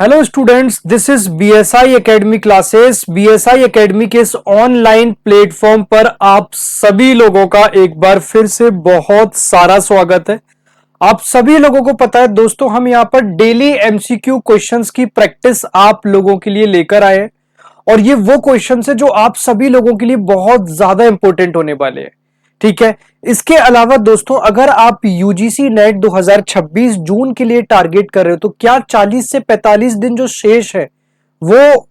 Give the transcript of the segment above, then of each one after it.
Hello students, this is BSI academy classes. BSI academy के इस online platform पर आप सभी लोगों का एक बार फिर से बहुत सारा स्वागत है। आप सभी लोगों को पता है दोस्तों, हम यहां पर डेली एमसीक्यू क्वेश्चंस की प्रैक्टिस आप लोगों के लिए लेकर आए हैं और ये वो क्वेश्चंस है जो आप सभी लोगों के लिए बहुत ज्यादा इंपॉर्टेंट होने वाले हैं। ठीक है। इसके अलावा दोस्तों, अगर आप यूजीसी नेट 2026 जून के लिए टारगेट कर रहे हो तो क्या 40 से 45 दिन जो शेष है वो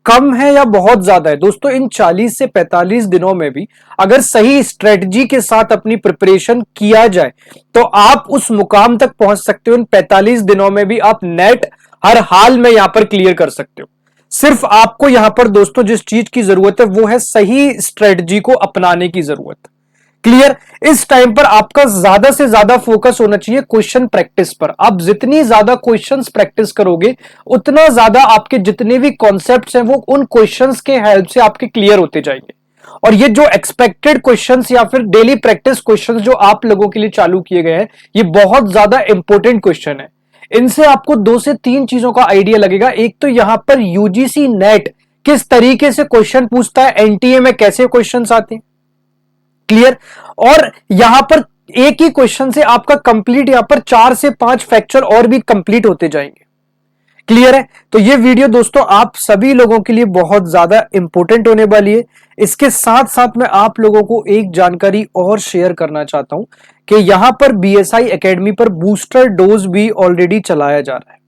कम है या बहुत ज्यादा है? दोस्तों, इन 40 से 45 दिनों में भी अगर सही स्ट्रेटजी के साथ अपनी प्रिपरेशन किया जाए तो आप उस मुकाम तक पहुंच सकते हो। इन 45 दिनों में भी आप नेट हर हाल में यहां पर क्लियर कर सकते हो। सिर्फ आपको यहां पर दोस्तों जिस चीज की जरूरत है वो है सही स्ट्रेटजी को अपनाने की जरूरत। क्लियर। इस टाइम पर आपका ज्यादा से ज्यादा फोकस होना चाहिए क्वेश्चन प्रैक्टिस पर। आप जितनी ज्यादा क्वेश्चंस प्रैक्टिस करोगे उतना ज्यादा आपके जितने भी कॉन्सेप्ट्स हैं वो उन क्वेश्चंस के हेल्प से आपके क्लियर होते जाएंगे। और ये जो एक्सपेक्टेड क्वेश्चंस या फिर डेली प्रैक्टिस क्वेश्चंस जो आप लोगों के लिए चालू किए गए हैं, ये बहुत ज्यादा इंपॉर्टेंट क्वेश्चन है। इनसे आपको 2 से 3 चीजों का आइडिया लगेगा। एक तो यहां पर यूजीसी नेट किस तरीके से क्वेश्चन पूछता है, एनटीए में कैसे क्वेश्चंस आते हैं। क्लियर। और यहां पर एक ही क्वेश्चन से आपका कंप्लीट यहां पर 4 से 5 फैक्चर और भी कंप्लीट होते जाएंगे। क्लियर है। तो ये वीडियो दोस्तों आप सभी लोगों के लिए बहुत ज्यादा इंपॉर्टेंट होने वाली है। इसके साथ साथ मैं आप लोगों को एक जानकारी और शेयर करना चाहता हूं कि यहां पर बीएसआई एकेडमी पर बूस्टर डोज भी ऑलरेडी चलाया जा रहा है।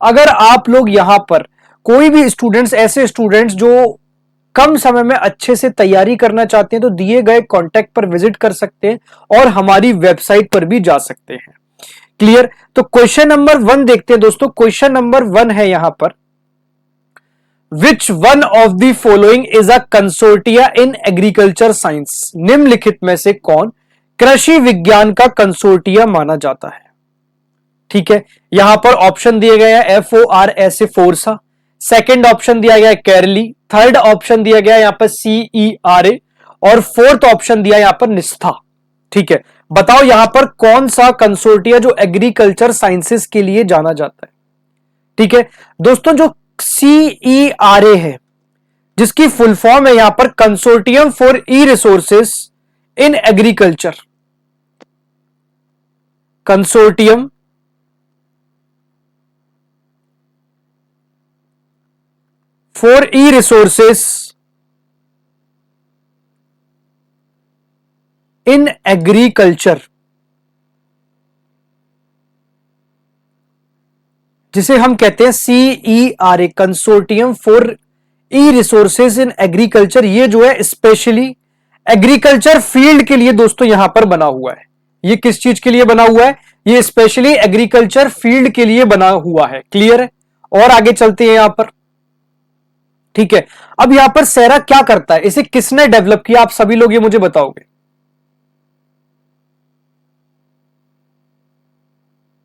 अगर आप लोग यहां पर कोई भी स्टूडेंट्स, ऐसे स्टूडेंट्स जो कम समय में अच्छे से तैयारी करना चाहते हैं तो दिए गए कॉन्टैक्ट पर विजिट कर सकते हैं और हमारी वेबसाइट पर भी जा सकते हैं। क्लियर। तो क्वेश्चन नंबर 1 देखते हैं दोस्तों। क्वेश्चन नंबर 1 है यहां पर, which one of the following is a consortia in agriculture science? निम्नलिखित में से कौन कृषि विज्ञान का कंसोर्टिया माना जाता है? ठीक है। यहां पर ऑप्शन दिए गए हैं FORS फोर्सा, सेकेंड ऑप्शन दिया गया है कैरली, थर्ड ऑप्शन दिया गया यहां पर CERA और फोर्थ ऑप्शन दिया यहां पर निस्था। ठीक है। बताओ यहां पर कौन सा कंसोर्टिया जो एग्रीकल्चर साइंसेस के लिए जाना जाता है? ठीक है दोस्तों, जो CERA है जिसकी फुल फॉर्म है यहां पर consortium for E resources in agriculture, consortium for E resources in agriculture, जिसे हम कहते हैं CERA, consortium for e resources in agriculture. ये जो है स्पेशली एग्रीकल्चर फील्ड के लिए दोस्तों यहां पर बना हुआ है। ये किस चीज के लिए बना हुआ है? ये स्पेशली एग्रीकल्चर फील्ड के लिए बना हुआ है। क्लियर है। और आगे चलते हैं यहां पर। ठीक है। अब यहां पर सेरा क्या करता है, इसे किसने डेवलप किया? आप सभी लोग ये मुझे बताओगे।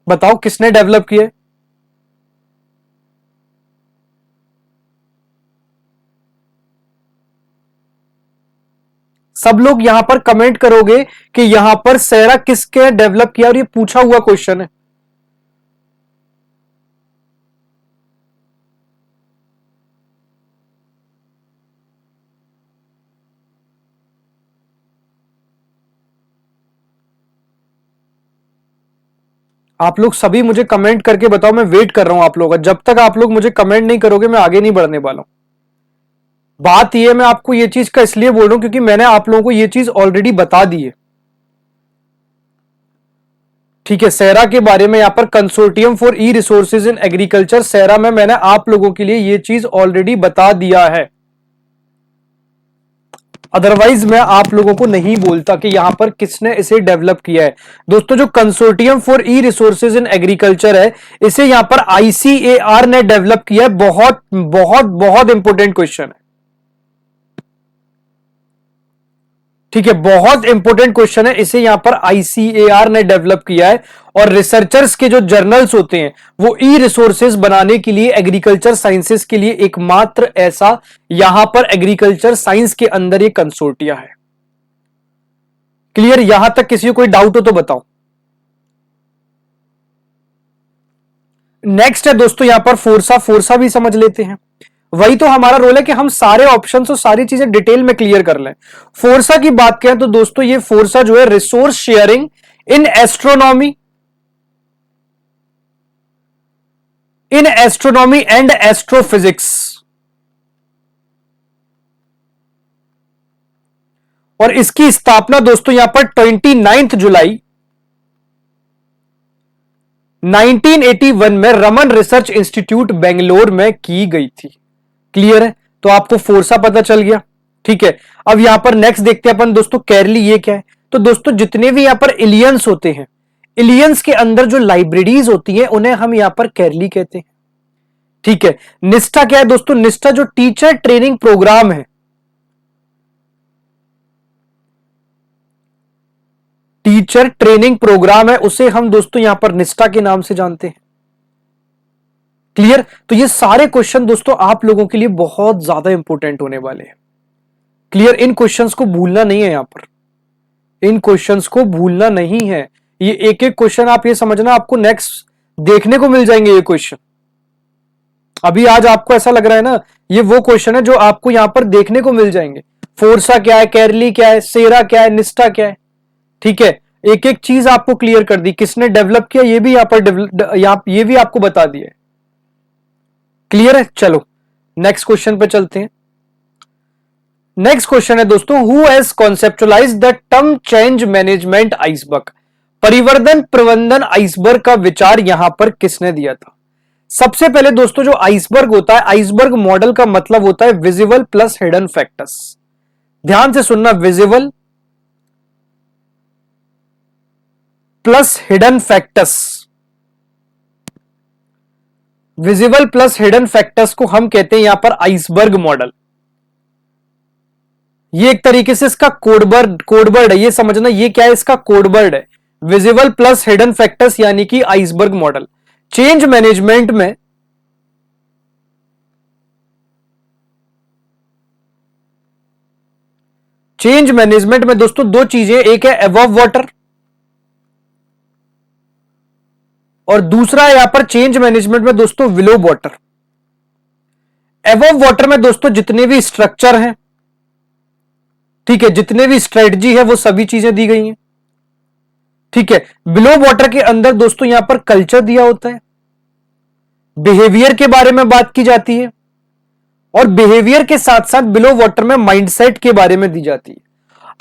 बताओ किसने डेवलप किया? सब लोग यहां पर कमेंट करोगे कि यहां पर सेरा किसके डेवलप किया, और ये पूछा हुआ क्वेश्चन है। आप लोग सभी मुझे कमेंट करके बताओ, मैं वेट कर रहा हूं आप लोगों का। जब तक आप लोग मुझे कमेंट नहीं करोगे मैं आगे नहीं बढ़ने वाला हूं। बात यह मैं आपको ये चीज का इसलिए बोल रहा हूं क्योंकि मैंने आप लोगों को ये चीज ऑलरेडी बता दी है। ठीक है। सेरा के बारे में यहां पर consortium for e resources in agriculture, CeRA में मैंने आप लोगों के लिए ये चीज ऑलरेडी बता दिया है। अदरवाइज मैं आप लोगों को नहीं बोलता कि यहां पर किसने इसे डेवलप किया है। दोस्तों, जो consortium for e resources in agriculture है, इसे यहां पर ICAR ने डेवलप किया है। बहुत बहुत बहुत इंपॉर्टेंट क्वेश्चन है। ठीक है, बहुत इंपॉर्टेंट क्वेश्चन है। इसे यहां पर ICAR ने डेवलप किया है और रिसर्चर्स के जो जर्नल्स होते हैं वो ई रिसोर्सेज बनाने के लिए, एग्रीकल्चर साइंसेस के लिए एकमात्र ऐसा यहां पर एग्रीकल्चर साइंस के अंदर ये कंसोर्टिया है। क्लियर। यहां तक किसी को कोई डाउट हो तो बताओ। नेक्स्ट है दोस्तों यहां पर फोर्सा, फोर्सा भी समझ लेते हैं। वही तो हमारा रोल है कि हम सारे ऑप्शंस और सारी चीजें डिटेल में क्लियर कर लें। फोर्सा की बात करें तो दोस्तों ये फोर्सा जो है resource sharing in astronomy, in astronomy and astrophysics, और इसकी स्थापना दोस्तों यहां पर 29 जुलाई 1981 में रमन रिसर्च इंस्टीट्यूट बेंगलोर में की गई थी। क्लियर है? तो आपको फोर्सा पता चल गया। ठीक है, अब यहां पर नेक्स्ट देखते हैं अपन दोस्तों कैरली, ये क्या है? तो दोस्तों जितने भी यहां पर एलियंस होते हैं, एलियंस के अंदर जो लाइब्रेरीज होती हैं उन्हें हम यहां पर कैरली कहते हैं। ठीक है, निष्ठा क्या है दोस्तों? निष्ठा जो टीचर ट्रेनिंग प्रोग्राम है, टीचर ट्रेनिंग प्रोग्राम है, उसे हम दोस्तों यहां पर निष्ठा के नाम से जानते हैं। क्लियर? तो ये सारे क्वेश्चन दोस्तों आप लोगों के लिए बहुत ज्यादा इंपॉर्टेंट होने वाले हैं। क्लियर? इन क्वेश्चंस को भूलना नहीं है, यहां पर इन क्वेश्चंस को भूलना नहीं है। ये एक एक क्वेश्चन आप ये समझना आपको नेक्स्ट देखने को मिल जाएंगे ये क्वेश्चन। अभी आज आपको ऐसा लग रहा है ना, ये वो क्वेश्चन है जो आपको यहां पर देखने को मिल जाएंगे। फोर्सा क्या है, कैरली क्या है, सेरा क्या है, निष्ठा क्या है। ठीक है, एक एक चीज आपको क्लियर कर दी, किसने डेवलप किया ये भी यहां पर ये भी आपको बता दिया। क्लियर है? चलो नेक्स्ट क्वेश्चन पे चलते हैं। नेक्स्ट क्वेश्चन है दोस्तों, who has conceptualise the term change management iceberg? परिवर्तन प्रबंधन आइसबर्ग का विचार यहां पर किसने दिया था? सबसे पहले दोस्तों जो आइसबर्ग होता है, आइसबर्ग मॉडल का मतलब होता है विजिबल प्लस हिडन फैक्टर्स। ध्यान से सुनना, visible plus hidden factors, visible plus hidden factors को हम कहते हैं यहां पर आइसबर्ग मॉडल। ये एक तरीके से इसका कोडवर्ड है, ये समझना ये क्या है, इसका कोडवर्ड है विजिबल प्लस हिडन फैक्टर्स यानी कि आइसबर्ग मॉडल। चेंज मैनेजमेंट में दोस्तों दो चीजें, एक है अबव वाटर और दूसरा है यहां पर चेंज मैनेजमेंट में दोस्तों बिलो वाटर। अबव वाटर में दोस्तों जितने भी स्ट्रक्चर हैं, ठीक है, जितने भी स्ट्रेटजी है वो सभी चीजें दी गई हैं। ठीक है, बिलो वाटर के अंदर दोस्तों यहां पर कल्चर दिया होता है, बिहेवियर के बारे में बात की जाती है, और बिहेवियर के साथ साथ बिलो वाटर में माइंडसेट के बारे में दी जाती है।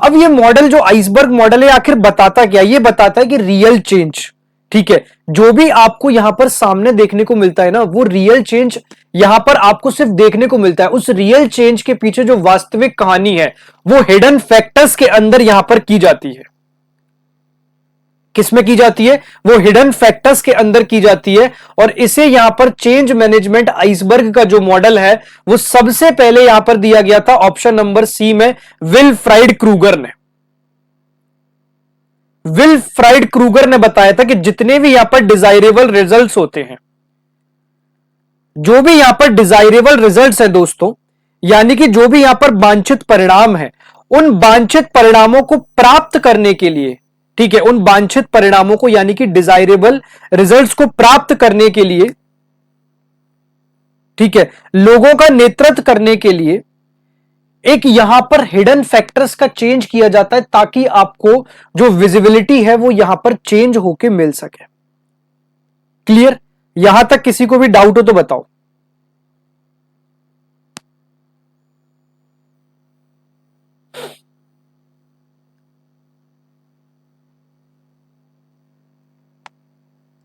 अब ये मॉडल जो आइसबर्ग मॉडल है आखिर बताता क्या? ये बताता है कि रियल चेंज, ठीक है, जो भी आपको यहां पर सामने देखने को मिलता है ना, वो रियल चेंज यहां पर आपको सिर्फ देखने को मिलता है। उस रियल चेंज के पीछे जो वास्तविक कहानी है वो हिडन फैक्टर्स के अंदर यहां पर की जाती है। किसमें की जाती है? वो हिडन फैक्टर्स के अंदर की जाती है। और इसे यहां पर चेंज मैनेजमेंट आइसबर्ग का जो मॉडल है वो सबसे पहले यहां पर दिया गया था ऑप्शन नंबर सी में, विल्फ्राइड क्रूगर ने। विल्फ्राइड क्रूगर ने बताया था कि जितने भी यहां पर डिजायरेबल रिजल्ट्स होते हैं, जो भी यहां पर डिजायरेबल रिजल्ट्स हैं दोस्तों, यानी कि जो भी यहां पर वांछित परिणाम है, उन वांछित परिणामों को प्राप्त करने के लिए, ठीक है, उन वांछित परिणामों को यानी कि डिजायरेबल रिजल्ट्स को प्राप्त करने के लिए, ठीक है, लोगों का नेतृत्व करने के लिए एक यहां पर हिडन फैक्टर्स का चेंज किया जाता है ताकि आपको जो विजिबिलिटी है वो यहां पर चेंज होके मिल सके। क्लियर? यहां तक किसी को भी डाउट हो तो बताओ।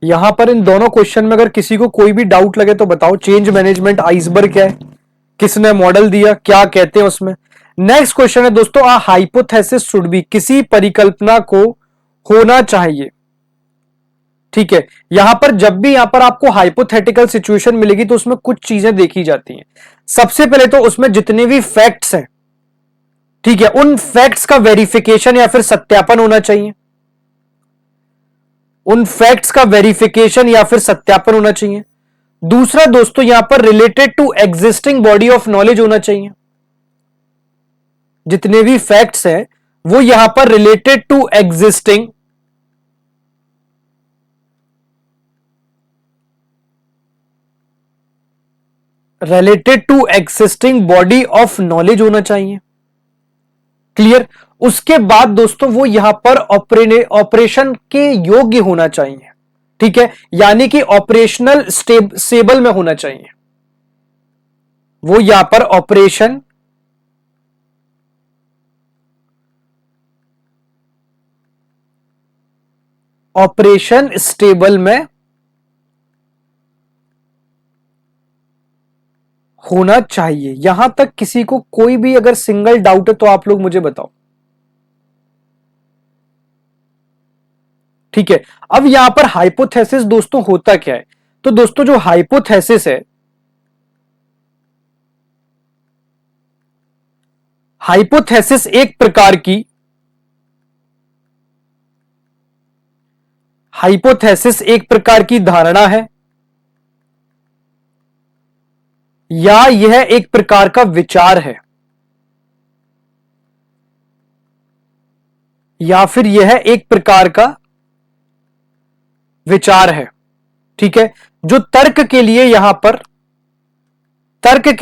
यहां पर इन दोनों क्वेश्चन में अगर किसी को कोई भी डाउट लगे तो बताओ। चेंज मैनेजमेंट आइसबर्ग क्या है, किसने मॉडल दिया, क्या कहते हैं उसमें। नेक्स्ट क्वेश्चन है दोस्तों, आ हाइपोथेसिस शुड बी, किसी परिकल्पना को होना चाहिए। ठीक है, यहां पर जब भी यहां पर आपको हाइपोथेटिकल सिचुएशन मिलेगी तो उसमें कुछ चीजें देखी जाती हैं। सबसे पहले तो उसमें जितने भी फैक्ट्स हैं, ठीक है, उन फैक्ट्स का वेरिफिकेशन या फिर सत्यापन होना चाहिए। उन फैक्ट्स का वेरिफिकेशन या फिर सत्यापन होना चाहिए। दूसरा दोस्तों यहां पर related to existing body of knowledge होना चाहिए। जितने भी फैक्ट्स हैं वो यहां पर related to existing related to existing body of knowledge होना चाहिए। क्लियर। उसके बाद दोस्तों वो यहां पर ऑपरेशन के योग्य होना चाहिए। ठीक है, यानी कि ऑपरेशनल स्टेबल में होना चाहिए। वो यहां पर ऑपरेशन स्टेबल में होना चाहिए। यहां तक किसी को कोई भी अगर सिंगल डाउट है तो आप लोग मुझे बताओ। ठीक है, अब यहां पर हाइपोथेसिस दोस्तों होता क्या है? तो दोस्तों जो हाइपोथेसिस है, हाइपोथेसिस एक प्रकार की धारणा है या यह एक प्रकार का विचार है या फिर यह एक प्रकार का विचार है। ठीक है, जो तर्क के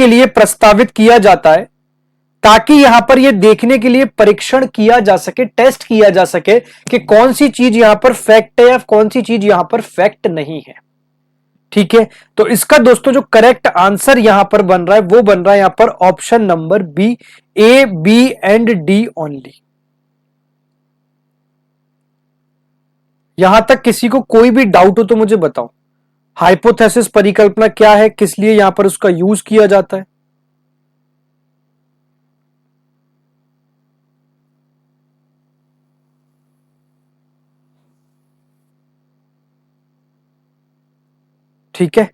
लिए प्रस्तावित किया जाता है ताकि यहां पर यह देखने के लिए परीक्षण किया जा सके, टेस्ट किया जा सके कि कौन सी चीज यहां पर फैक्ट है या कौन सी चीज यहां पर फैक्ट नहीं है। ठीक है, तो इसका दोस्तों जो करेक्ट आंसर यहां पर बन रहा है वो बन रहा है यहां पर option number B, A, B and D only. यहां तक किसी को कोई भी डाउट हो तो मुझे बताओ। हाइपोथेसिस परिकल्पना क्या है, किस लिए यहां पर उसका यूज किया जाता है? ठीक है,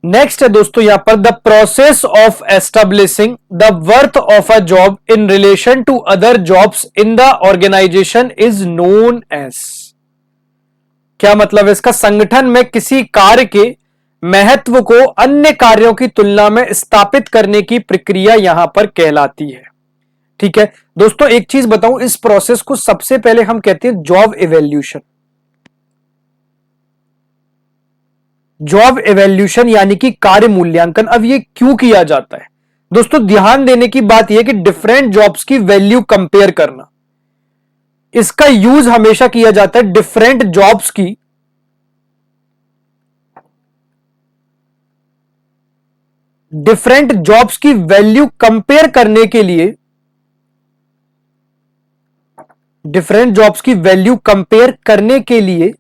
नेक्स्ट है दोस्तों यहां पर the process of establishing the worth of a job in relation to other jobs in the organisation is known as. क्या मतलब है इसका? संगठन में किसी कार्य के महत्व को अन्य कार्यों की तुलना में स्थापित करने की प्रक्रिया यहां पर कहलाती है। ठीक है दोस्तों, एक चीज बताऊं, इस प्रोसेस को सबसे पहले हम कहते हैं जॉब इवैल्यूएशन। जॉब इवैल्यूएशन यानी कि कार्य मूल्यांकन। अब ये क्यों किया जाता है दोस्तों? ध्यान देने की बात यह कि डिफरेंट जॉब्स की वैल्यू कंपेयर करना, इसका यूज हमेशा किया जाता है डिफरेंट जॉब्स की वैल्यू कंपेयर करने के लिए, डिफरेंट जॉब्स की वैल्यू कंपेयर करने के लिए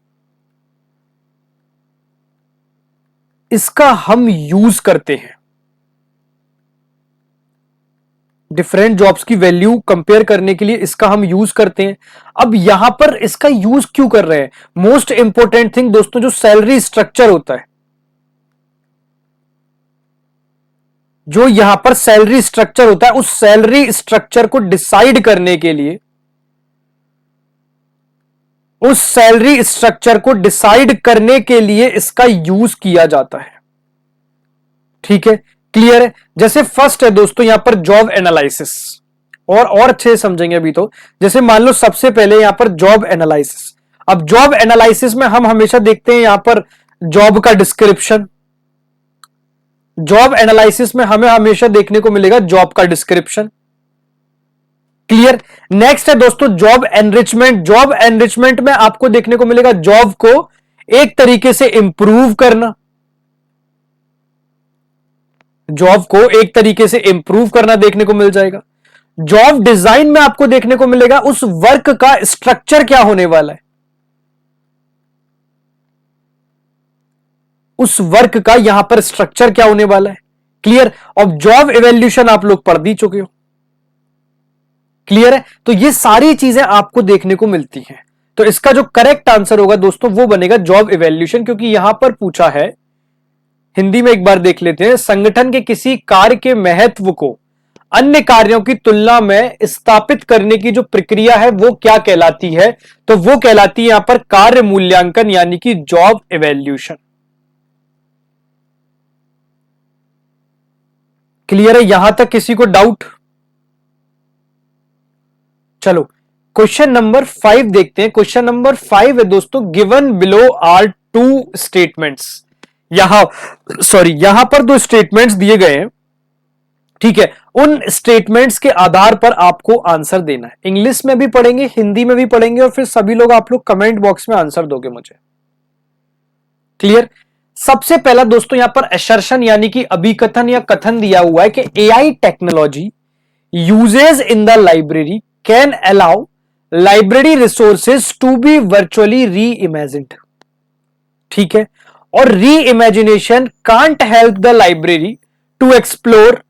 इसका हम यूज करते हैं। डिफरेंट जॉब्स की वैल्यू कंपेयर करने के लिए इसका हम यूज करते हैं। अब यहां पर इसका यूज क्यों कर रहे हैं? मोस्ट इंपॉर्टेंट थिंग दोस्तों, जो सैलरी स्ट्रक्चर होता है, जो यहां पर सैलरी स्ट्रक्चर होता है, उस सैलरी स्ट्रक्चर को डिसाइड करने के लिए, उस सैलरी स्ट्रक्चर को डिसाइड करने के लिए इसका यूज किया जाता है। ठीक है, क्लियर है? जैसे फर्स्ट है दोस्तों यहां पर जॉब एनालिसिस, और अच्छे से समझेंगे अभी तो। जैसे मान लो सबसे पहले यहां पर जॉब एनालिसिस। अब जॉब एनालिसिस में हम हमेशा देखते हैं यहां पर जॉब का डिस्क्रिप्शन। जॉब एनालिसिस में हमें हमेशा देखने को मिलेगा जॉब का डिस्क्रिप्शन। क्लियर? नेक्स्ट है दोस्तों जॉब एनरिचमेंट। जॉब एनरिचमेंट में आपको देखने को मिलेगा जॉब को एक तरीके से इंप्रूव करना, जॉब को एक तरीके से इंप्रूव करना देखने को मिल जाएगा। जॉब डिजाइन में आपको देखने को मिलेगा उस वर्क का स्ट्रक्चर क्या होने वाला है, उस वर्क का यहां पर स्ट्रक्चर क्या होने वाला है। क्लियर? अब जॉब इवैल्यूएशन आप लोग पढ़ भी चुके हो। क्लियर है? तो ये सारी चीजें आपको देखने को मिलती हैं। तो इसका जो करेक्ट आंसर होगा दोस्तों वो बनेगा जॉब इवैल्यूएशन, क्योंकि यहां पर पूछा है, हिंदी में एक बार देख लेते हैं, संगठन के किसी कार्य के महत्व को अन्य कार्यों की तुलना में स्थापित करने की जो प्रक्रिया है वो क्या कहलाती है? तो वो कहलाती है यहां पर कार्य मूल्यांकन यानी कि जॉब इवैल्यूएशन। क्लियर है? यहां तक किसी को डाउट? चलो क्वेश्चन नंबर 5 देखते हैं। क्वेश्चन नंबर 5 है दोस्तों, given below are two statements. यहां यहां पर दो स्टेटमेंट्स दिए गए हैं, ठीक है। उन स्टेटमेंट्स के आधार पर आपको आंसर देना है। इंग्लिश में भी पढ़ेंगे, हिंदी में भी पढ़ेंगे, और फिर सभी लोग आप लोग कमेंट बॉक्स में आंसर दोगे मुझे। क्लियर। सबसे पहला दोस्तों यहां पर असर्शन यानी कि अभिकथन या कथन दिया हुआ है कि AI technology uses in the library can allow library resources to be virtually reimagined. ठीक है। और reimagination can't help the library to explore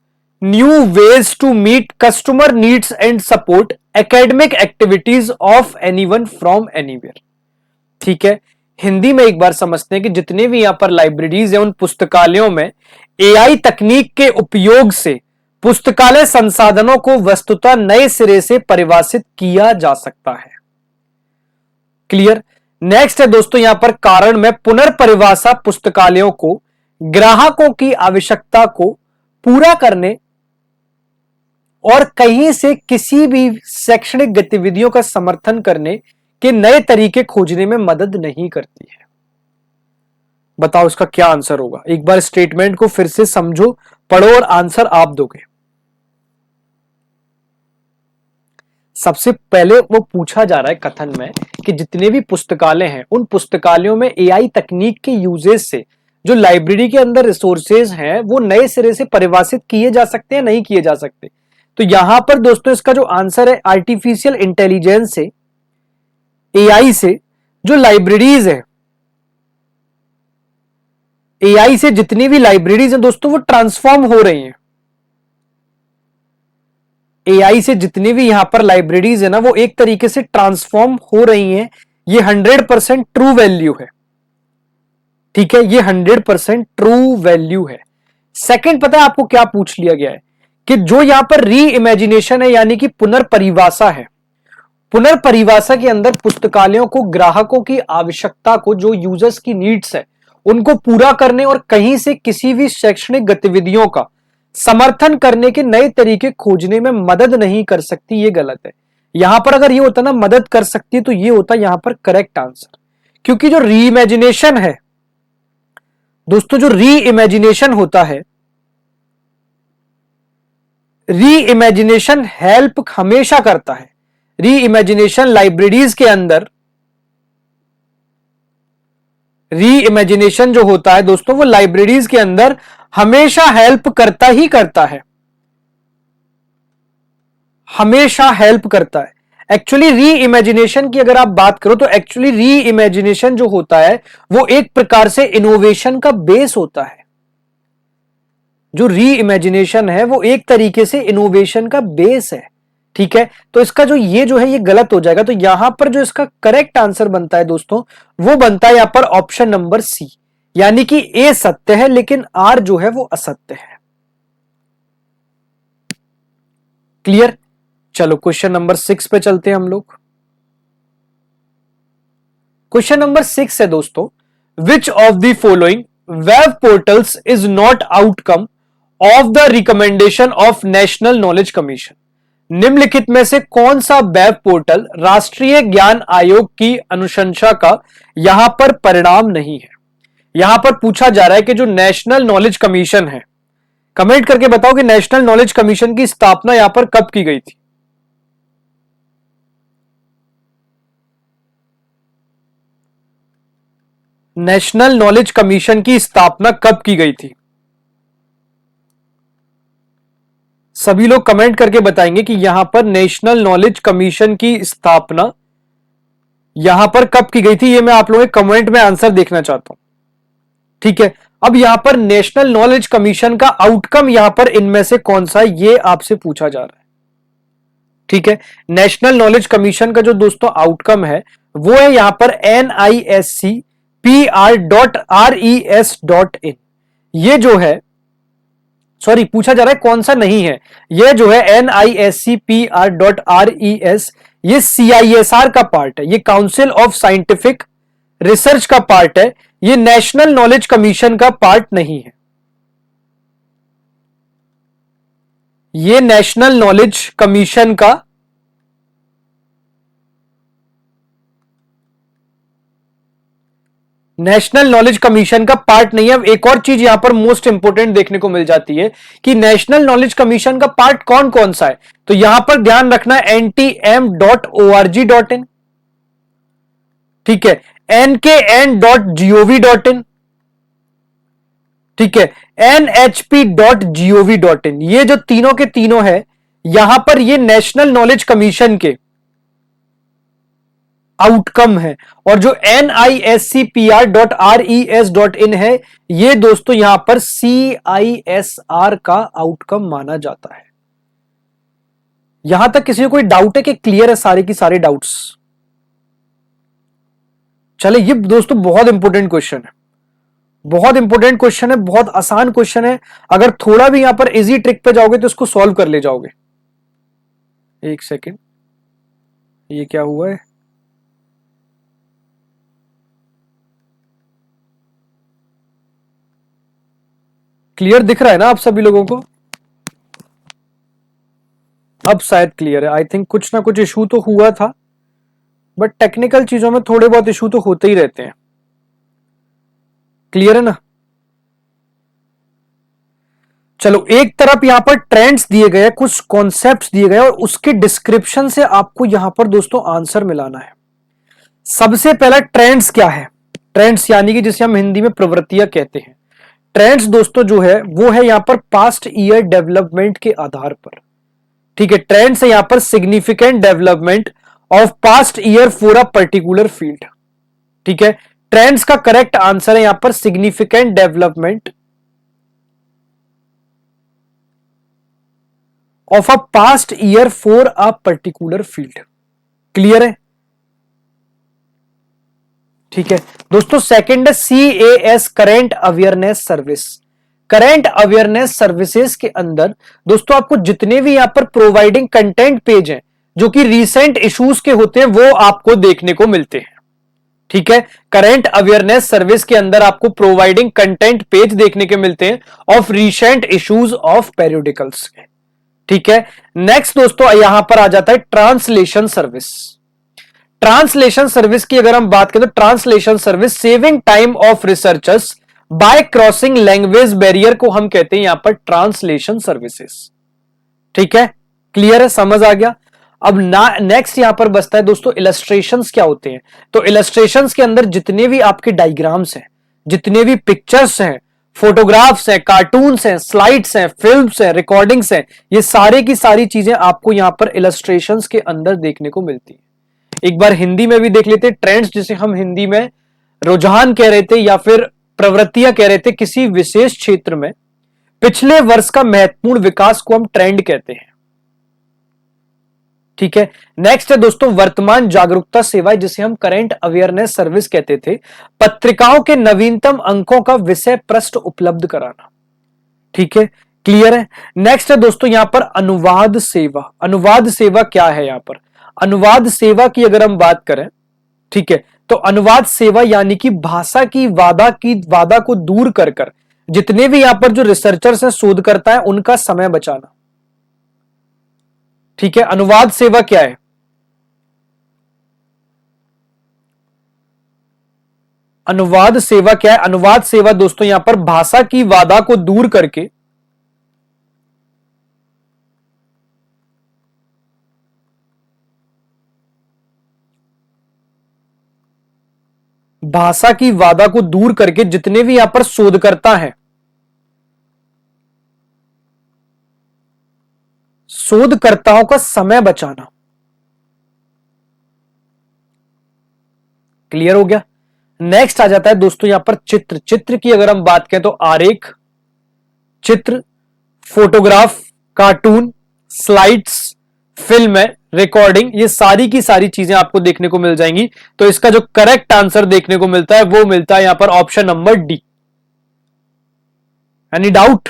new ways to meet customer needs and support academic activities of anyone from anywhere. ठीक है। हिंदी में एक बार समझते हैं कि जितने भी यहां पर लाइब्रेरीज है उन पुस्तकालयों में एआई तकनीक के उपयोग से पुस्तकालय संसाधनों को वस्तुतः नए सिरे से परिभाषित किया जा सकता है। क्लियर। नेक्स्ट है दोस्तों यहां पर कारण में पुनर्परिभाषा पुस्तकालयों को ग्राहकों की आवश्यकता को पूरा करने और कहीं से किसी भी शैक्षणिक गतिविधियों का समर्थन करने के नए तरीके खोजने में मदद नहीं करती है। बताओ इसका क्या आंसर होगा। एक बार स्टेटमेंट को फिर से समझो, पढ़ो और आंसर आप दोगे। सबसे पहले वो पूछा जा रहा है कथन में कि जितने भी पुस्तकालय हैं उन पुस्तकालयों में एआई तकनीक के यूजेस से जो लाइब्रेरी के अंदर रिसोर्सेज हैं वो नए सिरे से परिभाषित किए जा सकते हैं, नहीं किए जा सकते। तो यहां पर दोस्तों इसका जो आंसर है आर्टिफिशियल इंटेलिजेंस से, एआई से जो लाइब्रेरीज है, एआई से जितनी भी लाइब्रेरीज हैं दोस्तों वो ट्रांसफॉर्म हो रही हैं। एआई से जितनी भी यहां पर लाइब्रेरीज है ना वो एक तरीके से ट्रांसफॉर्म हो रही हैं। ये 100% ट्रू वैल्यू है। ठीक है, ये 100% ट्रू वैल्यू है। सेकंड पता है आपको क्या पूछ लिया गया है कि जो यहां पर री इमेजिनेशन है यानी कि पुनर्परिभाषा है, पुनर्परिभाषा के अंदर पुस्तकालयों को ग्राहकों की आवश्यकता को, जो यूजर्स की नीड्स है उनको पूरा करने और कहीं से किसी भी शैक्षणिक गतिविधियों का समर्थन करने के नए तरीके खोजने में मदद नहीं कर सकती। ये गलत है। यहां पर अगर ये होता ना मदद कर सकती तो ये होता यहां पर करेक्ट आंसर। क्योंकि जो री इमेजिनेशन है दोस्तों, जो री इमेजिनेशन होता है, री इमेजिनेशन हेल्प हमेशा करता है। री इमेजिनेशन लाइब्रेरीज के अंदर री इमेजिनेशन जो होता है दोस्तों वो लाइब्रेरीज के अंदर हमेशा हेल्प करता ही करता है, हमेशा हेल्प करता है। एक्चुअली री इमेजिनेशन की अगर आप बात करो तो एक्चुअली री इमेजिनेशन जो होता है वो एक प्रकार से इनोवेशन का बेस होता है। जो री इमेजिनेशन है वो एक तरीके से इनोवेशन का बेस है। ठीक है, तो इसका जो है ये गलत हो जाएगा। तो यहां पर जो इसका करेक्ट आंसर बनता है दोस्तों वो बनता है यहां पर ऑप्शन नंबर सी, यानी कि ए सत्य है लेकिन आर जो है वो असत्य है। क्लियर। चलो क्वेश्चन नंबर 6 पे चलते हैं हम लोग। क्वेश्चन नंबर 6 है दोस्तों, which of the following web portals is not outcome of the recommendation of national knowledge commission. निम्नलिखित में से कौन सा वेब पोर्टल राष्ट्रीय ज्ञान आयोग की अनुशंसा का यहां पर परिणाम नहीं है। यहां पर पूछा जा रहा है कि जो नेशनल नॉलेज कमीशन है, कमेंट करके बताओ कि नेशनल नॉलेज कमीशन की स्थापना यहां पर कब की गई थी। नेशनल नॉलेज कमीशन की स्थापना कब की गई थी। सभी लोग कमेंट करके बताएंगे कि यहां पर नेशनल नॉलेज कमीशन की स्थापना यहां पर कब की गई थी। ये मैं आप लोगों के कमेंट में आंसर देखना चाहता हूं। ठीक है, अब यहां पर नेशनल नॉलेज कमीशन का आउटकम यहां पर इनमें से कौन सा है ये आपसे पूछा जा रहा है। ठीक है, नेशनल नॉलेज कमीशन का जो दोस्तों आउटकम है वो है यहां पर NISCPR.RES.in। ये जो है पूछा जा रहा है कौन सा नहीं है। ये जो है NISCPR.RES, ये CISR का पार्ट है, ये काउंसिल ऑफ साइंटिफिक रिसर्च का पार्ट है, ये नेशनल नॉलेज कमीशन का पार्ट नहीं है। ये नेशनल नॉलेज कमीशन का नेशनल नॉलेज कमीशन का पार्ट नहीं है। एक और चीज यहां पर मोस्ट इंपोर्टेंट देखने को मिल जाती है कि नेशनल नॉलेज कमीशन का पार्ट कौन कौन सा है। तो यहां पर ध्यान रखना ntm.org.in, ठीक है, nkn.gov.in, ठीक है, nhp.gov.in, ये जो तीनों के तीनों है यहां पर ये नेशनल नॉलेज कमीशन के आउटकम है। और जो NISCPR.RES.in है ये दोस्तों यहां पर CISR का आउटकम माना जाता है। यहां तक किसी को कोई डाउट है कि क्लियर है सारे की सारे डाउट्स? चले, ये दोस्तों बहुत इंपॉर्टेंट क्वेश्चन है, बहुत इंपॉर्टेंट क्वेश्चन है, बहुत आसान क्वेश्चन है। अगर थोड़ा भी यहां पर इजी ट्रिक पे जाओगे तो इसको सॉल्व कर ले जाओगे। एक सेकेंड, ये क्या हुआ है? क्लियर दिख रहा है ना आप सभी लोगों को? अब शायद क्लियर है। आई थिंक कुछ ना कुछ इशू तो हुआ था, बट टेक्निकल चीजों में थोड़े बहुत इशू तो होते ही रहते हैं। क्लियर है ना? चलो, एक तरफ यहां पर ट्रेंड्स दिए गए, कुछ कॉन्सेप्ट्स दिए गए और उसके डिस्क्रिप्शन से आपको यहां पर दोस्तों आंसर मिलाना है। सबसे पहला ट्रेंड्स क्या है? ट्रेंड्स यानी कि जिसे हम हिंदी में प्रवृत्तियां कहते हैं। ट्रेंड्स दोस्तों जो है वो है यहां पर पास्ट ईयर डेवलपमेंट के आधार पर, ठीक है। ट्रेंड्स है यहां पर significant development of past year for a particular field, ठीक है। ट्रेंड्स का करेक्ट आंसर है यहां पर significant development of a past year for a particular field. Clear है? ठीक है दोस्तों। सेकंड है CAS, current awareness service. Current awareness services के अंदर दोस्तों आपको जितने भी यहां पर प्रोवाइडिंग कंटेंट पेज हैं जो कि रीसेंट इश्यूज के होते हैं वो आपको देखने को मिलते हैं, ठीक है। करेंट अवेयरनेस सर्विस के अंदर आपको प्रोवाइडिंग कंटेंट पेज देखने के मिलते हैं of recent issues of periodicals, ठीक है। नेक्स्ट दोस्तों यहां पर आ जाता है ट्रांसलेशन सर्विस। ट्रांसलेशन सर्विस की अगर हम बात करें तो translation service saving time of researchers bye crossing language barrier को हम कहते हैं यहां पर ट्रांसलेशन सर्विसेज, ठीक है। क्लियर है? समझ आ गया? अब नेक्स्ट यहां पर बचता है दोस्तों इलस्ट्रेशंस क्या होते हैं। तो इलस्ट्रेशंस के अंदर जितने भी आपके डायग्राम्स हैं, जितने भी पिक्चर्स हैं, फोटोग्राफ्स हैं, कार्टून्स हैं, स्लाइड्स हैं, फिल्म्स हैं, रिकॉर्डिंग्स हैं, ये सारे की सारी चीजें आपको यहां पर इलस्ट्रेशंस के अंदर देखने को मिलती है। एक बार हिंदी में भी देख लेते, ट्रेंड्स जिसे हम हिंदी में रुझान कह रहे थे या फिर प्रवृत्तियां कह रहे थे किसी विशेष क्षेत्र में पिछले वर्ष का महत्वपूर्ण विकास को हम ट्रेंड कहते हैं, ठीक है। नेक्स्ट है दोस्तों वर्तमान जागरूकता सेवाएं जिसे हम करंट अवेयरनेस सर्विस कहते थे। पत्रिकाओं के नवीनतम अंकों का विषय पृष्ठ उपलब्ध कराना, ठीक है। क्लियर है? नेक्स्ट है दोस्तों यहां पर अनुवाद सेवा। अनुवाद सेवा क्या है? यहां पर अनुवाद सेवा की अगर हम बात करें, ठीक है, तो अनुवाद सेवा यानी कि भाषा की वादा को दूर कर जितने भी यहां पर जो रिसर्चर्स हैं, शोधकर्ता है, उनका समय बचाना, ठीक है। अनुवाद सेवा क्या है? अनुवाद सेवा क्या है? अनुवाद सेवा दोस्तों यहां पर भाषा की वादा को दूर करके भाषा की वादा को दूर करके जितने भी यहां पर शोधकर्ता हैं, शोधकर्ताओं का समय बचाना। क्लियर हो गया? नेक्स्ट आ जाता है दोस्तों यहां पर चित्र। चित्र की अगर हम बात करें तो आरेख, चित्र, फोटोग्राफ, कार्टून, स्लाइड्स, फिल्म है, रिकॉर्डिंग, ये सारी की सारी चीजें आपको देखने को मिल जाएंगी। तो इसका जो करेक्ट आंसर देखने को मिलता है वो मिलता है यहां पर option number D. Any doubt?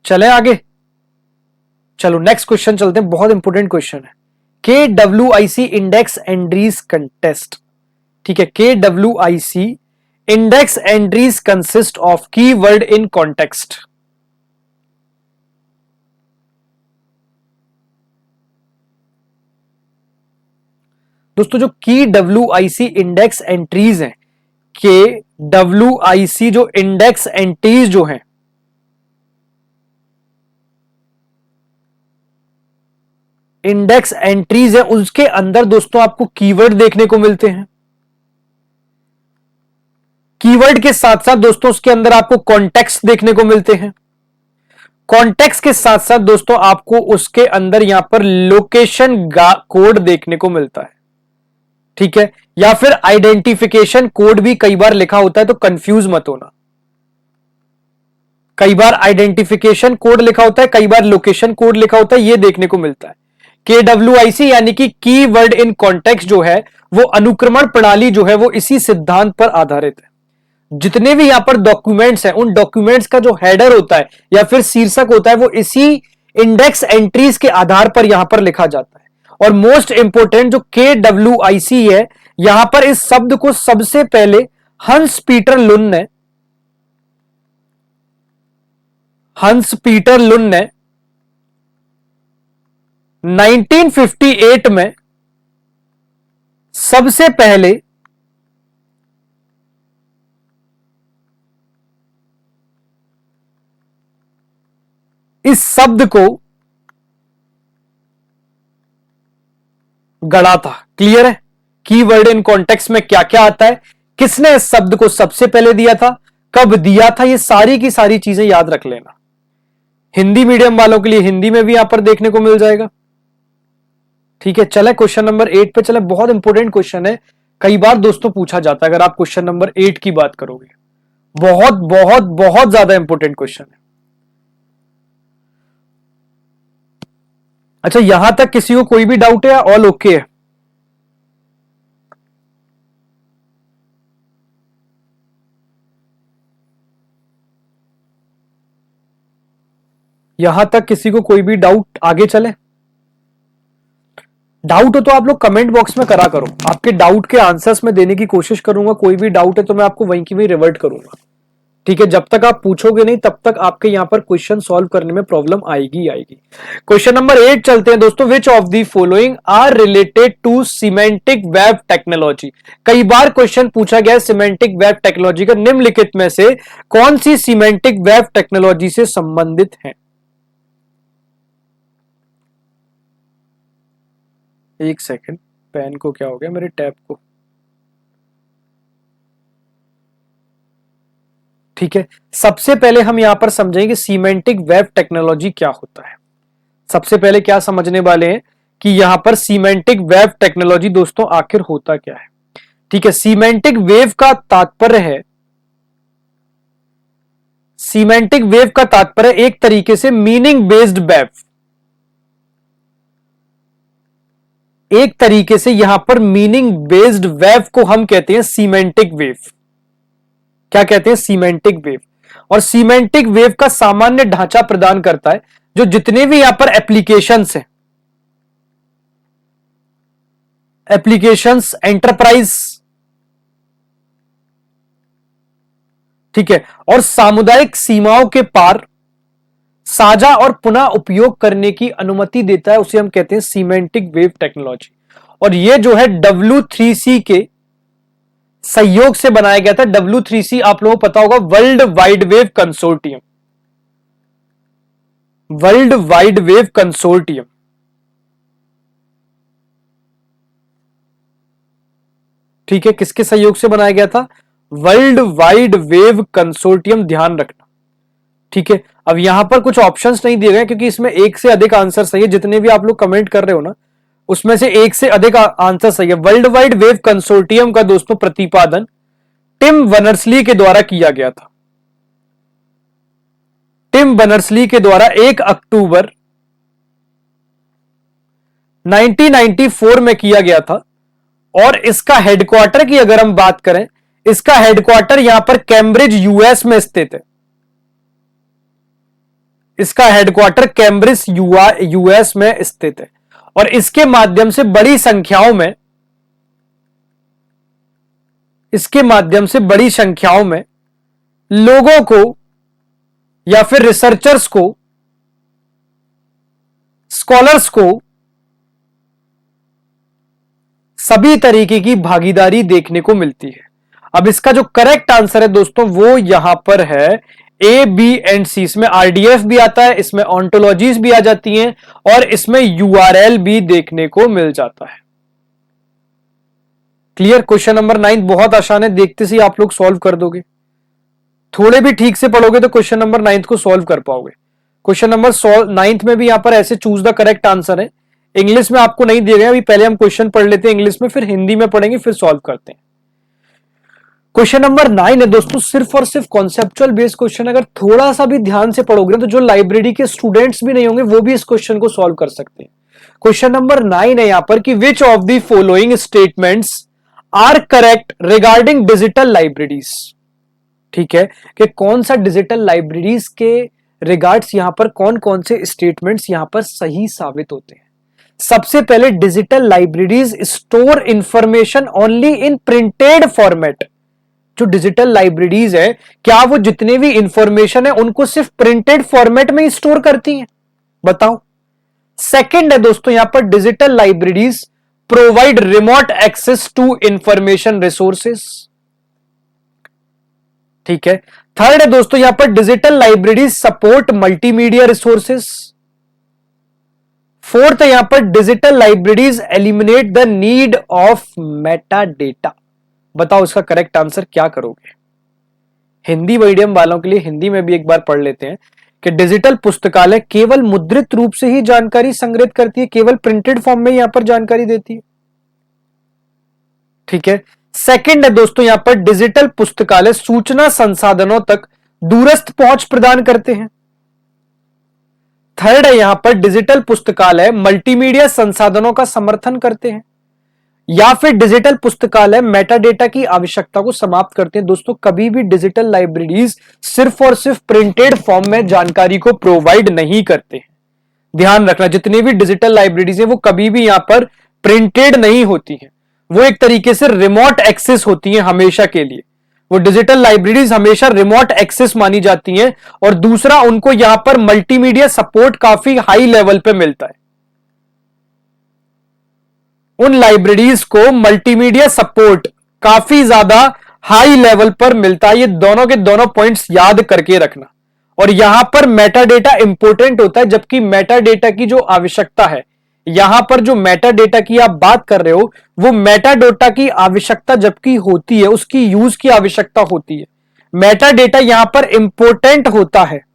चले आगे। चलो नेक्स्ट क्वेश्चन चलते हैं, बहुत इंपॉर्टेंट क्वेश्चन है। KWIC इंडेक्स एंट्रीज कंटेस्ट, ठीक है। KWIC index entries consist of keyword in context. दोस्तों जो की WIC इंडेक्स एंट्रीज हैं, के WIC जो इंडेक्स एंट्रीज जो हैं, इंडेक्स एंट्रीज है, उसके अंदर दोस्तों आपको कीवर्ड देखने को मिलते हैं। कीवर्ड के साथ साथ दोस्तों उसके अंदर आपको कॉन्टेक्स्ट देखने को मिलते हैं। कॉन्टेक्स्ट के साथ साथ दोस्तों आपको उसके अंदर यहां पर लोकेशन कोड देखने को मिलता है, ठीक है, या फिर आइडेंटिफिकेशन कोड भी कई बार लिखा होता है, तो कंफ्यूज मत होना। कई बार आइडेंटिफिकेशन कोड लिखा होता है, कई बार लोकेशन कोड लिखा होता है, यह देखने को मिलता है। KWIC यानी कि कीवर्ड इन कॉन्टेक्स्ट जो है वो अनुक्रमण प्रणाली जो है वो इसी सिद्धांत पर आधारित है। जितने भी यहां पर डॉक्यूमेंट्स हैं, उन डॉक्यूमेंट्स का जो हेडर होता है या फिर शीर्षक होता है वो इसी इंडेक्स एंट्रीज के आधार पर यहां पर लिखा जाता है। और मोस्ट इंपोर्टेंट जो KWIC है, यहां पर इस शब्द को सबसे पहले हंस पीटर लुन ने 1958 में सबसे पहले इस शब्द को गढ़ा था। क्लियर है? कीवर्ड इन कॉन्टेक्स्ट में क्या क्या आता है, किसने इस शब्द को सबसे पहले दिया था, कब दिया था, ये सारी की सारी चीजें याद रख लेना। हिंदी मीडियम वालों के लिए हिंदी में भी यहां पर देखने को मिल जाएगा। ठीक है, चले क्वेश्चन नंबर 8 पे चले। बहुत इंपॉर्टेंट क्वेश्चन है, कई बार दोस्तों पूछा जाता है। अगर आप क्वेश्चन नंबर 8 की बात करोगे, बहुत बहुत बहुत ज्यादा इंपॉर्टेंट क्वेश्चन है। अच्छा, यहां तक किसी को कोई भी डाउट है या ऑल ओके है? यहां तक किसी को कोई भी डाउट, आगे चले? डाउट हो तो आप लोग कमेंट बॉक्स में करा करो, आपके डाउट के आंसर्स में देने की कोशिश करूंगा। कोई भी डाउट है तो मैं आपको वहीं की वहीं रिवर्ट करूंगा। ठीक है, जब तक आप पूछोगे नहीं तब तक आपके यहां पर क्वेश्चन सॉल्व करने में प्रॉब्लम आएगी आएगी। क्वेश्चन नंबर 8 चलते हैं दोस्तों। Which of the following are related to semantic web technology? कई बार क्वेश्चन पूछा गया है सिमेंटिक वेब टेक्नोलॉजी का, निम्नलिखित में से कौन सी सिमेंटिक वेब टेक्नोलॉजी से संबंधित है? एक सेकेंड, पेन को क्या हो गया, मेरे टैब को। ठीक है, सबसे पहले हम यहां पर समझेंगे सीमेंटिक वेब टेक्नोलॉजी क्या होता है। सबसे पहले क्या समझने वाले हैं कि यहां पर सीमेंटिक वेब टेक्नोलॉजी दोस्तों आखिर होता क्या है। ठीक है, सीमेंटिक वेव का तात्पर्य है, सीमेंटिक वेव का तात्पर्य एक तरीके से मीनिंग बेस्ड वेब, एक तरीके से यहां पर मीनिंग बेस्ड वेव को हम कहते हैं सीमेंटिक वेव। क्या कहते हैं? Semantic wave. और सीमेंटिक वेव का सामान्य ढांचा प्रदान करता है जो जितने भी यहां पर एप्लीकेशंस हैं, एप्लीकेशंस, एंटरप्राइज, ठीक है, और सामुदायिक सीमाओं के पार साझा और पुनः उपयोग करने की अनुमति देता है, उसे हम कहते हैं सीमेंटिक वेव टेक्नोलॉजी। और यह जो है W3C के सहयोग से बनाया गया था। W3C आप लोगों को पता होगा, world wide wave consortium, world wide wave consortium. ठीक है, किसके सहयोग से बनाया गया था? वर्ल्ड वाइड वेव कंसोर्टियम, ध्यान रखना। ठीक है, अब यहां पर कुछ ऑप्शंस नहीं दिए गए क्योंकि इसमें एक से अधिक आंसर सही है। जितने भी आप लोग कमेंट कर रहे हो ना, उसमें से एक से अधिक आंसर सही है। वर्ल्ड वाइड वेव कंसोर्टियम का दोस्तों प्रतिपादन टिम बर्नर्स-ली के द्वारा किया गया था। टिम बर्नर्स-ली के द्वारा 1 अक्टूबर 1994 में किया गया था। और इसका हेडक्वार्टर की अगर हम बात करें, इसका हेडक्वार्टर यहां पर कैम्ब्रिज यूएस में स्थित है। इसका हेडक्वार्टर कैम्ब्रिज यूएस में स्थित है। और इसके माध्यम से बड़ी संख्याओं में, इसके माध्यम से बड़ी संख्याओं में लोगों को या फिर रिसर्चर्स को, स्कॉलर्स को सभी तरीके की भागीदारी देखने को मिलती है। अब इसका जो करेक्ट आंसर है दोस्तों वो यहां पर है ए, बी एंड सी। इसमें आरडीएफ भी आता है, इसमें ऑन्टोलॉजीज भी आ जाती हैं और इसमें यूआरएल भी देखने को मिल जाता है। क्लियर? क्वेश्चन नंबर 9 बहुत आसान है, देखते से आप लोग सॉल्व कर दोगे। थोड़े भी ठीक से पढ़ोगे तो क्वेश्चन नंबर 9 को सॉल्व कर पाओगे। क्वेश्चन नंबर 9 में भी यहां पर ऐसे चूज द करेक्ट आंसर है। इंग्लिश में आपको नहीं दिए गए, अभी पहले हम क्वेश्चन पढ़ लेते हैं इंग्लिश में, फिर हिंदी में पढ़ेंगे, फिर सॉल्व करते हैं। क्वेश्चन नंबर 9 है दोस्तों, सिर्फ और सिर्फ कॉन्सेप्चुअल बेस्ड क्वेश्चन। अगर थोड़ा सा भी ध्यान से पढ़ोगे तो जो लाइब्रेरी के स्टूडेंट्स भी नहीं होंगे वो भी इस क्वेश्चन को सॉल्व कर सकते हैं। क्वेश्चन नंबर 9 है यहां पर कि which of the following statements are correct regarding digital libraries. ठीक है, कि कौन सा डिजिटल लाइब्रेरीज के रिगार्ड्स यहां पर कौन कौन से स्टेटमेंट्स यहां पर सही साबित होते हैं। सबसे पहले, digital libraries store information only in printed format. जो डिजिटल लाइब्रेरीज है, क्या वो जितने भी इंफॉर्मेशन है उनको सिर्फ प्रिंटेड फॉर्मेट में ही स्टोर करती हैं? बताओ। सेकंड है दोस्तों यहां पर, digital libraries provide remote access to information resources. ठीक है। थर्ड है दोस्तों यहां पर, digital libraries support multimedia resources. Fourth है यहां पर, digital libraries eliminate the need of metadata. बताओ इसका करेक्ट आंसर क्या करोगे? हिंदी मीडियम वालों के लिए हिंदी में भी एक बार पढ़ लेते हैं कि डिजिटल पुस्तकालय केवल मुद्रित रूप से ही जानकारी संग्रहित करती है, केवल प्रिंटेड फॉर्म में यहां पर जानकारी देती है। ठीक है। सेकंड है दोस्तों यहां पर, डिजिटल पुस्तकालय सूचना संसाधनों तक दूरस्थ पहुंच प्रदान करते हैं। थर्ड है यहां पर, डिजिटल पुस्तकालय मल्टीमीडिया संसाधनों का समर्थन करते हैं। या फिर डिजिटल पुस्तकालय मेटा डेटा की आवश्यकता को समाप्त करते हैं। दोस्तों कभी भी डिजिटल लाइब्रेरीज सिर्फ और सिर्फ प्रिंटेड फॉर्म में जानकारी को प्रोवाइड नहीं करते हैं। ध्यान रखना, जितनी भी डिजिटल लाइब्रेरीज हैं वो कभी भी यहां पर प्रिंटेड नहीं होती हैं, वो एक तरीके से रिमोट एक्सेस होती हैं हमेशा के लिए। वो डिजिटल लाइब्रेरीज हमेशा रिमोट एक्सेस मानी जाती हैं। और दूसरा, उनको यहां पर मल्टीमीडिया सपोर्ट काफी हाई लेवल पे मिलता है। उन लाइब्रेरीज को मल्टीमीडिया सपोर्ट काफी ज्यादा हाई लेवल पर मिलता है। ये दोनों के दोनों पॉइंट्स याद करके रखना। और यहां पर मेटा डेटा इंपॉर्टेंट होता है, जबकि मेटा डेटा की जो आवश्यकता है, यहां पर जो मेटा डेटा की आप बात कर रहे हो वो मेटा डेटा की आवश्यकता जबकि होती है, उसकी यूज की आवश्यकता होती है। मेटा डेटा यहां पर इंपॉर्टेंट होता है,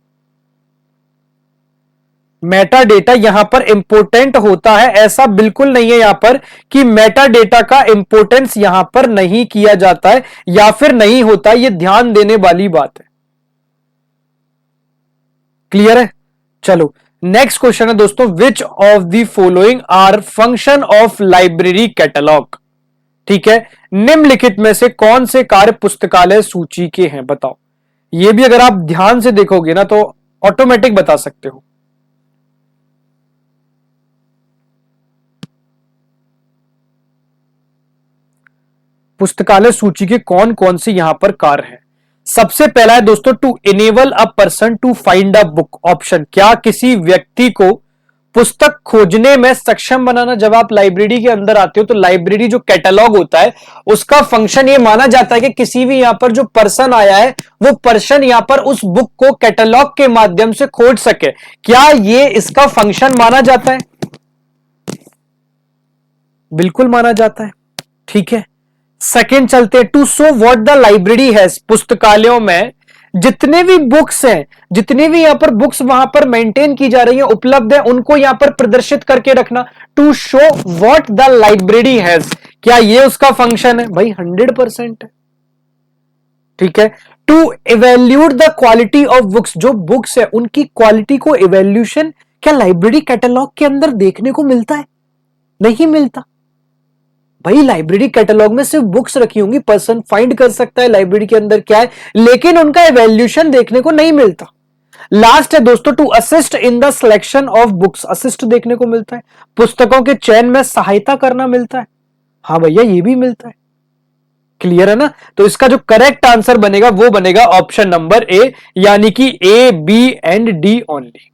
मेटा डेटा यहां पर इंपॉर्टेंट होता है। ऐसा बिल्कुल नहीं है यहां पर कि मेटा डेटा का इंपॉर्टेंस यहां पर नहीं किया जाता है या फिर नहीं होता। यह ध्यान देने वाली बात है। क्लियर है? चलो नेक्स्ट क्वेश्चन है दोस्तों, which of the following are function of library catalogue. ठीक है, निम्नलिखित में से कौन से कार्य पुस्तकालय सूची के हैं? बताओ। यह भी अगर आप ध्यान से देखोगे ना तो ऑटोमेटिक बता सकते हो। पुस्तकालय सूची के कौन कौन से यहां पर कार्य हैं? सबसे पहला है दोस्तों, to enable a person to find a book. Option, क्या किसी व्यक्ति को पुस्तक खोजने में सक्षम बनाना। जब आप लाइब्रेरी के अंदर आते हो तो लाइब्रेरी जो कैटलॉग होता है उसका फंक्शन ये माना जाता है कि किसी भी यहां पर जो पर्सन आया है वो पर्सन यहां पर उस बुक को कैटलॉग के माध्यम से खोज सके। क्या ये इसका फंक्शन माना जाता है? बिल्कुल माना जाता है। ठीक है, सेकेंड चलते हैं, to show what the library has. पुस्तकालयों में जितने भी बुक्स हैं, जितने भी यहां पर बुक्स वहां पर मेंटेन की जा रही है, उपलब्ध है, उनको यहां पर प्रदर्शित करके रखना। To show what the library has, क्या ये उसका फंक्शन है? भाई 100% है। ठीक है, to evaluate the quality of books. जो बुक्स है उनकी क्वालिटी को इवेल्यूशन क्या लाइब्रेरी कैटलॉग के अंदर देखने को मिलता है? नहीं मिलता। भाई लाइब्रेरी कैटलॉग में सिर्फ बुक्स रखी होंगी, पर्सन फाइंड कर सकता है लाइब्रेरी के अंदर क्या है, लेकिन उनका इवैल्यूएशन देखने को नहीं मिलता। लास्ट है दोस्तों, to assist in the selection of books. Assist देखने को मिलता है, पुस्तकों के चयन में सहायता करना मिलता है। हाँ भैया ये भी मिलता है। क्लियर है ना? तो इसका जो करेक्ट आंसर बनेगा वो बनेगा ऑप्शन नंबर ए, यानी कि ए, बी एंड डी ओनली।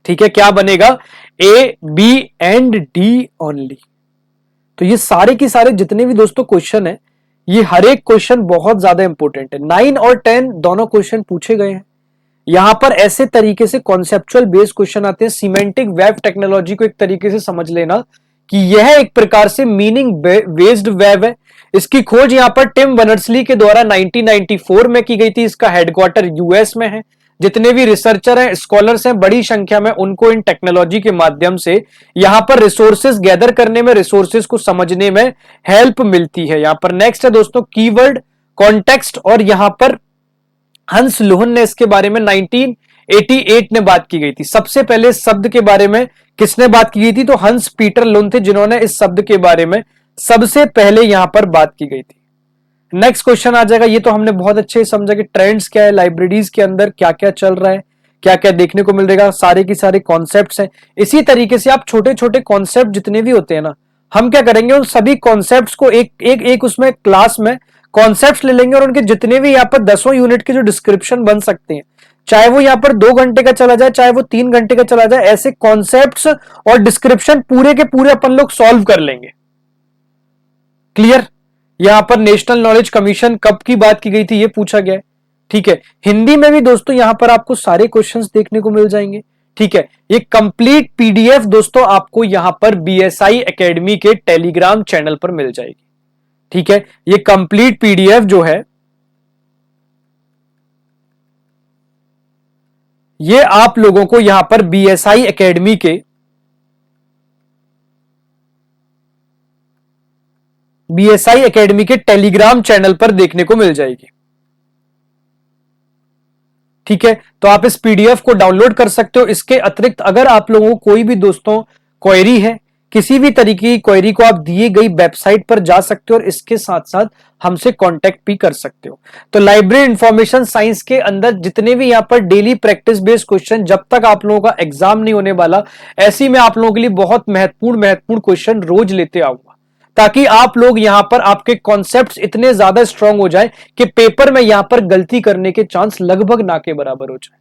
ठीक है, क्या बनेगा? ए, बी एंड डी ओनली। तो ये सारे की सारे जितने भी दोस्तों क्वेश्चन है, ये हर एक क्वेश्चन बहुत ज्यादा इंपॉर्टेंट है। 9 और 10 दोनों क्वेश्चन पूछे गए हैं। यहां पर ऐसे तरीके से कॉन्सेप्चुअल बेस्ड क्वेश्चन आते हैं। सिमेंटिक वेब टेक्नोलॉजी को एक तरीके से समझ लेना कि यह एक प्रकार से मीनिंग बेस्ड वेब है। इसकी खोज यहां पर टिम बर्नर्स-ली के द्वारा 1994 में की गई थी। इसका हेडक्वार्टर यूएस में है। जितने भी रिसर्चर हैं, स्कॉलर्स हैं, बड़ी संख्या में उनको इन टेक्नोलॉजी के माध्यम से यहां पर रिसोर्सेज गैदर करने में, रिसोर्सेज को समझने में हेल्प मिलती है। यहां पर नेक्स्ट है दोस्तों कीवर्ड, कॉन्टेक्स्ट, और यहां पर हंस लुहन ने इसके बारे में 1988 में बात की गई थी। सबसे पहले इस शब्द के बारे में किसने बात की गई थी? तो हंस पीटर लुन थे, जिन्होंने इस शब्द के बारे में सबसे पहले यहां पर बात की गई थी। नेक्स्ट क्वेश्चन आ जाएगा। ये तो हमने बहुत अच्छे से समझा कि ट्रेंड्स क्या है, लाइब्रेरीज के अंदर क्या क्या चल रहा है, क्या क्या देखने को मिलेगा, सारे की सारे कॉन्सेप्ट्स हैं। इसी तरीके से आप छोटे छोटे कॉन्सेप्ट जितने भी होते हैं ना, हम क्या करेंगे, उन सभी कॉन्सेप्ट्स को एक एक एक उसमें क्लास में कॉन्सेप्ट्स ले लेंगे और उनके जितने भी यहाँ पर 10 यूनिट के जो डिस्क्रिप्शन बन सकते हैं, चाहे वो यहाँ पर 2 घंटे का चला जाए, चाहे वो 3 घंटे का चला जाए, ऐसे कॉन्सेप्ट्स और डिस्क्रिप्शन पूरे के पूरे अपन लोग सॉल्व कर लेंगे। क्लियर? यहां पर नेशनल नॉलेज कमीशन कब की बात की गई थी, ये पूछा गया है। ठीक है, हिंदी में भी दोस्तों यहां पर आपको सारे क्वेश्चंस देखने को मिल जाएंगे। ठीक है, ये कंप्लीट पीडीएफ दोस्तों आपको यहां पर बीएसआई एकेडमी के टेलीग्राम चैनल पर मिल जाएगी। ठीक है, ये कंप्लीट पीडीएफ जो है, ये आप लोगों को यहां पर बीएसआई एकेडमी के टेलीग्राम चैनल पर देखने को मिल जाएगी। ठीक है, तो आप इस पीडीएफ को डाउनलोड कर सकते हो। इसके अतिरिक्त अगर आप लोगों को कोई भी दोस्तों क्वेरी है, किसी भी तरीके की क्वेरी को आप दिए गई वेबसाइट पर जा सकते हो और इसके साथ साथ हमसे कांटेक्ट भी कर सकते हो। तो लाइब्रेरी इंफॉर्मेशन साइंस के अंदर जितने भी यहां पर डेली प्रैक्टिस बेस्ड क्वेश्चन, जब तक आप लोगों का एग्जाम नहीं होने वाला, ऐसी मैं आप लोगों के लिए बहुत महत्वपूर्ण क्वेश्चन रोज लेते आऊंगा, ताकि आप लोग यहां पर आपके कॉन्सेप्ट्स इतने ज्यादा स्ट्रांग हो जाए कि पेपर में यहां पर गलती करने के चांस लगभग ना के बराबर हो जाए।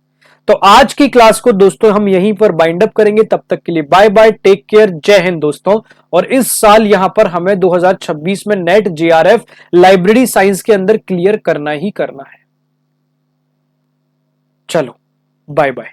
तो आज की क्लास को दोस्तों हम यहीं पर बाइंड अप करेंगे। तब तक के लिए बाय बाय, टेक केयर, जय हिंद दोस्तों। और इस साल यहां पर हमें 2026 में नेट जेआरएफ लाइब्रेरी साइंस के अंदर क्लियर करना ही करना है। चलो बाय बाय।